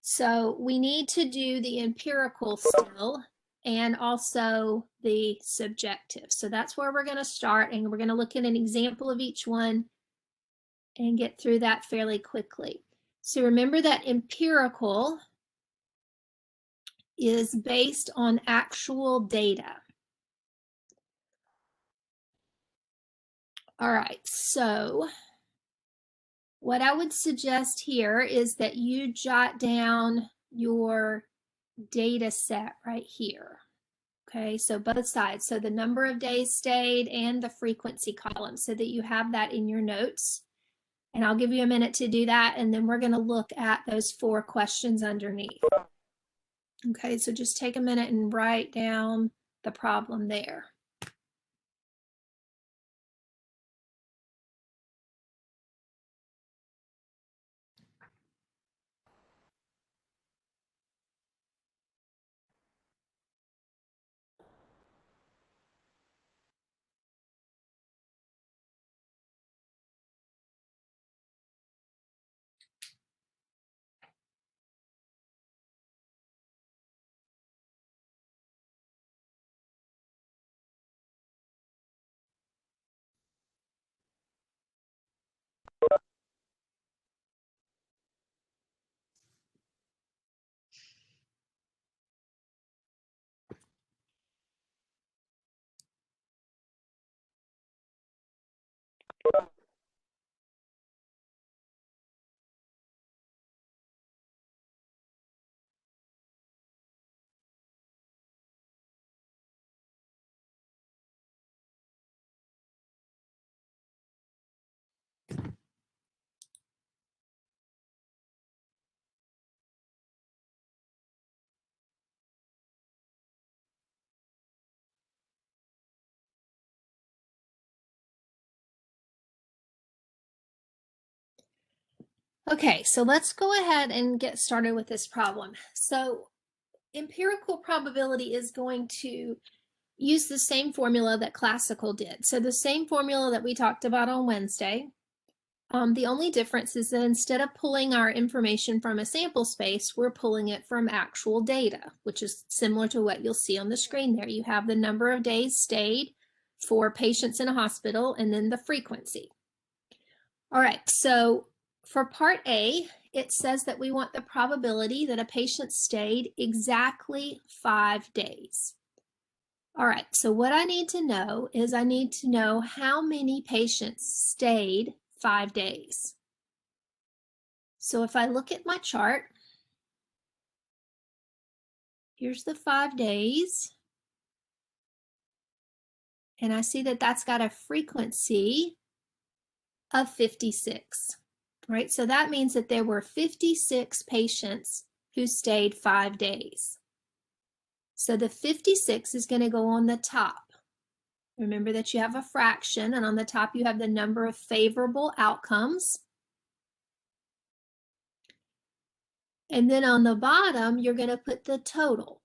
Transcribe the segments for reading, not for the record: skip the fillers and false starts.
So we need to do the empirical still and also the subjective. So that's where we're going to start, and we're going to look at an example of each one and get through that fairly quickly. So remember that empirical is based on actual data. All right, so what I would suggest here is that you jot down your data set right here. Okay, so both sides. So the number of days stayed and the frequency column, so that you have that in your notes. And I'll give you a minute to do that, and then we're going to look at those 4 questions underneath. Okay, so just take a minute and write down the problem there. Okay, so let's go ahead and get started with this problem. So empirical probability is going to use the same formula that classical did. So the same formula that we talked about on Wednesday. The only difference is that instead of pulling our information from a sample space, we're pulling it from actual data, which is similar to what you'll see on the screen there. You have the number of days stayed for patients in a hospital and then the frequency. All right, so for part A, it says that we want the probability that a patient stayed exactly 5 days. All right, so what I need to know is I need to know how many patients stayed 5 days. So if I look at my chart, here's the 5 days. And I see that that's got a frequency of 56. Right, so that means that there were 56 patients who stayed 5 days. So the 56 is going to go on the top. Remember that you have a fraction, and on the top you have the number of favorable outcomes. And then on the bottom, you're going to put the total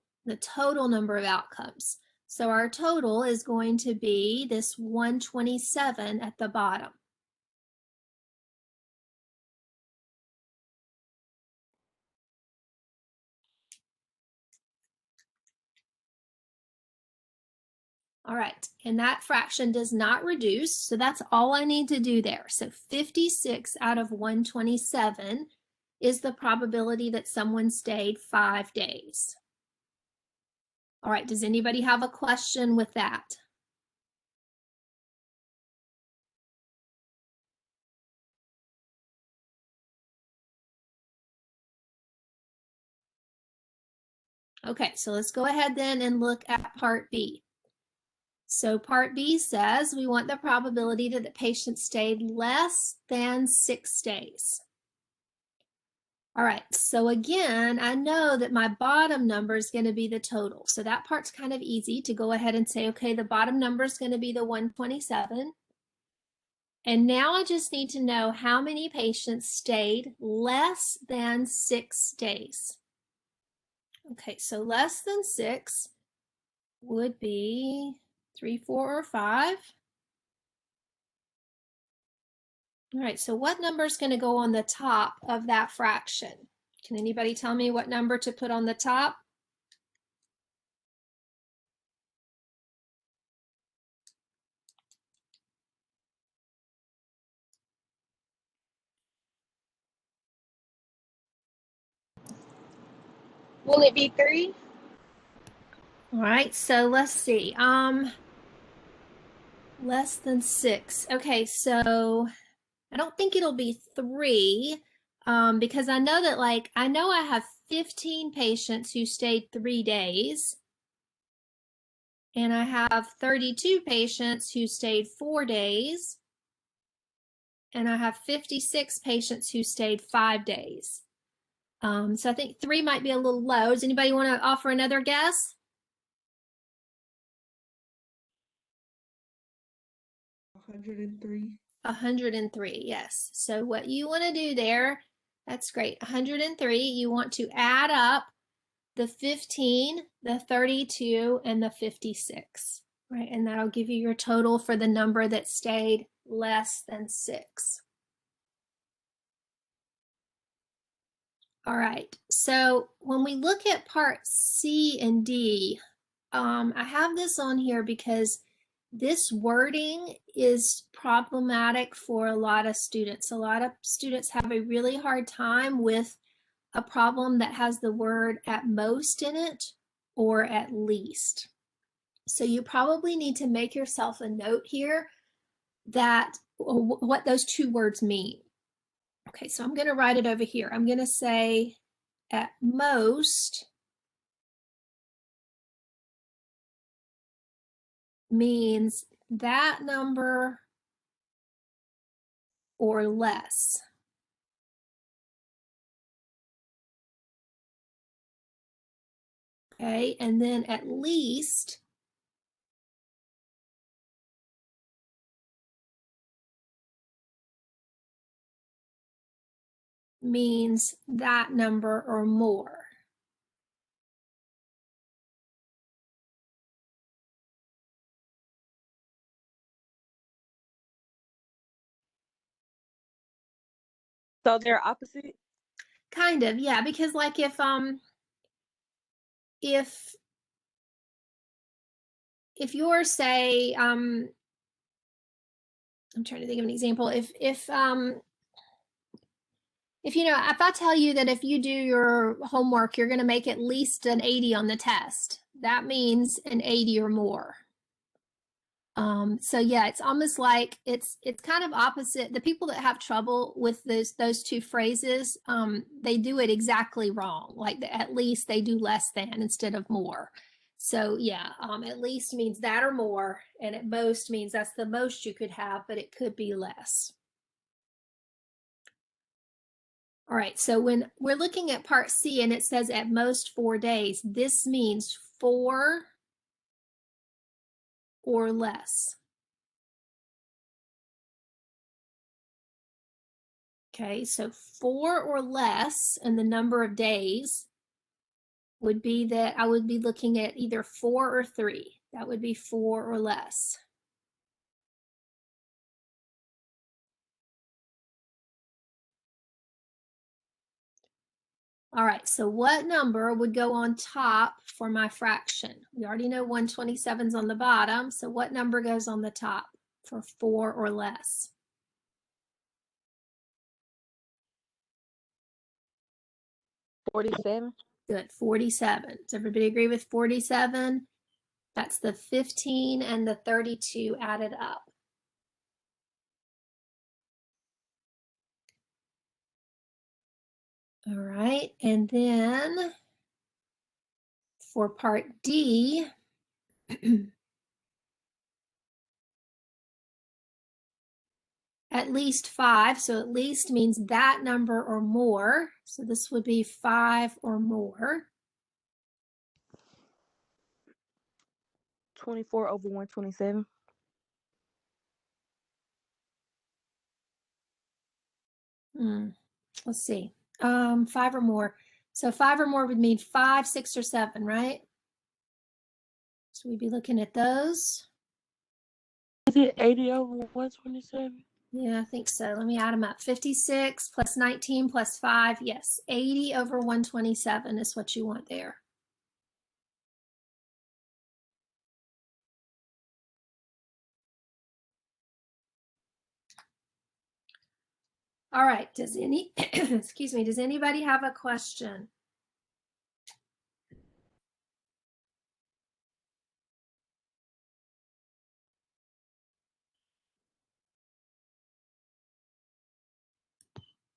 number of outcomes. So our total is going to be this 127 at the bottom. All right, and that fraction does not reduce, so that's all I need to do there. So 56 out of 127 is the probability that someone stayed 5 days. All right, does anybody have a question with that? Okay, so let's go ahead then and look at part B. So part B says we want the probability that the patient stayed less than 6 days. All right, so again, I know that my bottom number is going to be the total. So that part's kind of easy to go ahead and say, okay, the bottom number is going to be the 127. And now I just need to know how many patients stayed less than 6 days. Okay, so less than 6 would be 3, 4, or 5. All right, so what number is going to go on the top of that fraction? Can anybody tell me what number to put on the top? Will it be 3? All right, so let's see. Less than 6. Okay, so I don't think it'll be 3, because I know that I know I have 15 patients who stayed 3 days, and I have 32 patients who stayed 4 days, and I have 56 patients who stayed 5 days. So I think 3 might be a little low. Does anybody want to offer another guess? 103. 103, yes. So what you want to do there, that's great. 103, you want to add up the 15, the 32, and the 56, right? And that'll give you your total for the number that stayed less than 6. All right, so when we look at part C and D, I have this on here because this wording is problematic for a lot of students. A lot of students have a really hard time with a problem that has the word at most in it or at least. So you probably need to make yourself a note here that what those two words mean. Okay, so I'm going to write it over here. I'm going to say at most means that number or less. Okay, and then at least means that number or more. So they're opposite? Kind of, yeah, because like if you're say I'm trying to think of an example. If you know, if I tell you that if you do your homework, you're going to make at least an 80 on the test, that means an 80 or more. So yeah, it's almost like it's kind of opposite. The people that have trouble with those two phrases, they do it exactly wrong. Like at least they do less than instead of more. So yeah, at least means that or more, and at most means that's the most you could have, but it could be less. All right, so when we're looking at part C and it says at most 4 days, this means 4 or less. Okay, so 4 or less and the number of days would be that I would be looking at either 4 or 3. That would be 4 or less. All right, so what number would go on top for my fraction? We already know 127's on the bottom, so what number goes on the top for 4 or less? 47. Good, 47. Does everybody agree with 47? That's the 15 and the 32 added up. All right, and then for part D, at least 5, so at least means that number or more. So this would be 5 or more. 24 over 127. Let's see. 5 or more. So 5 or more would mean 5, 6, or 7, right? So we'd be looking at those. Is it 80 over 127? Yeah, I think so. Let me add them up. 56 plus 19 plus 5. Yes, 80 over 127 is what you want there. All right. Does any, excuse me, does anybody have a question?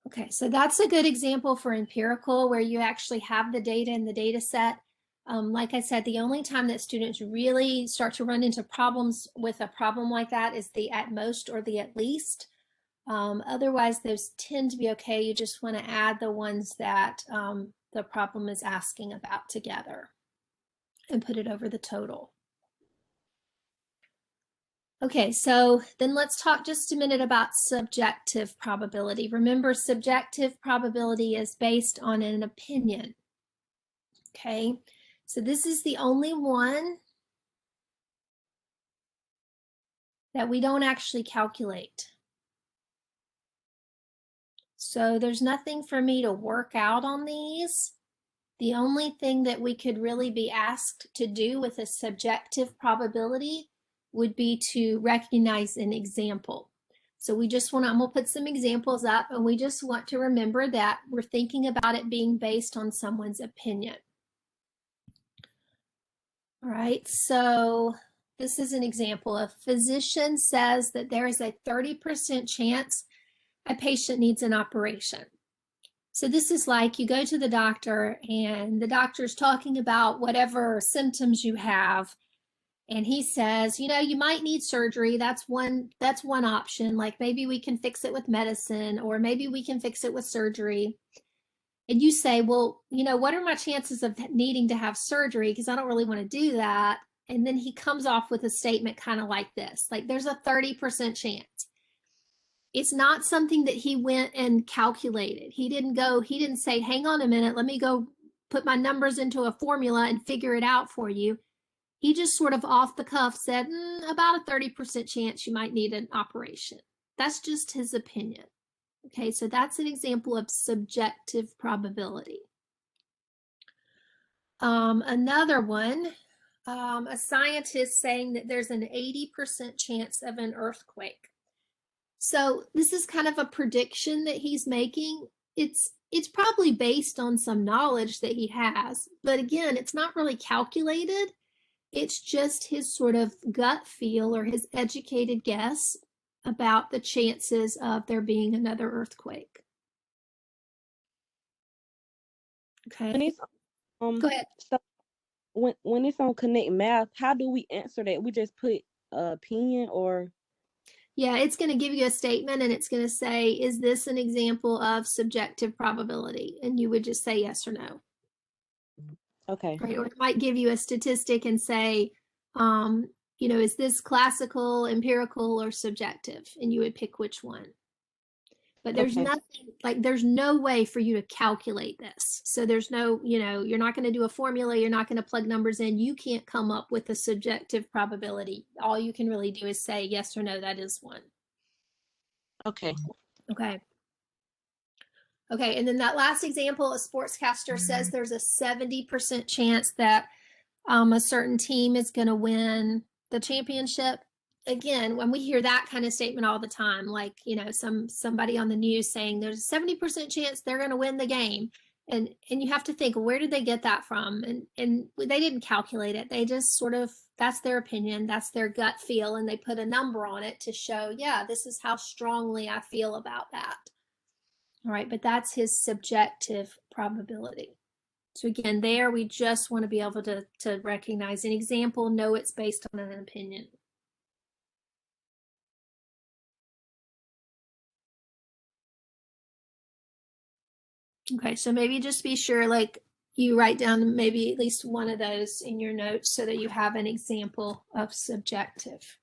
Okay, so that's a good example for empirical where you actually have the data in the data set. Like I said, the only time that students really start to run into problems with a problem like that is the at most or the at least. Otherwise, those tend to be okay. You just want to add the ones that the problem is asking about together and put it over the total. Okay, so then let's talk just a minute about subjective probability. Remember, subjective probability is based on an opinion. Okay, so this is the only one that we don't actually calculate. So there's nothing for me to work out on these. The only thing that we could really be asked to do with a subjective probability would be to recognize an example. So we just want to, I'm going to put some examples up, and we just want to remember that we're thinking about it being based on someone's opinion. All right, so this is an example. A physician says that there is a 30% chance a patient needs an operation. So this is like you go to the doctor and the doctor's talking about whatever symptoms you have, and he says, you know, you might need surgery. That's one option. Like maybe we can fix it with medicine, or maybe we can fix it with surgery. And you say, well, you know, what are my chances of needing to have surgery? Because I don't really want to do that. And then he comes off with a statement kind of like this, like there's a 30% chance. It's not something that he went and calculated. He didn't say, hang on a minute, let me go put my numbers into a formula and figure it out for you. He just sort of off the cuff said, about a 30% chance you might need an operation. That's just his opinion. Okay, so that's an example of subjective probability. Another one, a scientist saying that there's an 80% chance of an earthquake. So this is kind of a prediction that he's making. It's probably based on some knowledge that he has, but again, it's not really calculated. It's just his sort of gut feel or his educated guess about the chances of there being another earthquake. When Okay, it's go ahead. so when it's on Connect Math, how do we answer that? We just put opinion or Yeah, it's going to give you a statement and it's going to say, is this an example of subjective probability? And you would just say yes or no. okay. Right? Or it might give you a statistic and say, you know, is this classical, empirical, or subjective? And you would pick which one. But there's Okay. nothing, like there's no way for you to calculate this. So there's no, you know, you're not going to do a formula, you're not going to plug numbers in. You can't come up with a subjective probability. All you can really do is say yes or no, that is one. Okay. Okay. Okay, and then that last example, a sportscaster says there's a 70% chance that a certain team is going to win the championship. Again, when we hear that kind of statement all the time, like, you know, somebody on the news saying there's a 70% chance they're going to win the game. And you have to think, where did they get that from? And they didn't calculate it. They just sort of, that's their opinion, that's their gut feel, and they put a number on it to show, yeah, this is how strongly I feel about that. All right, but that's his subjective probability. So again, there we just want to be able to recognize an example, know it's based on an opinion. Okay, so maybe just be sure, like you write down maybe at least one of those in your notes so that you have an example of subjective.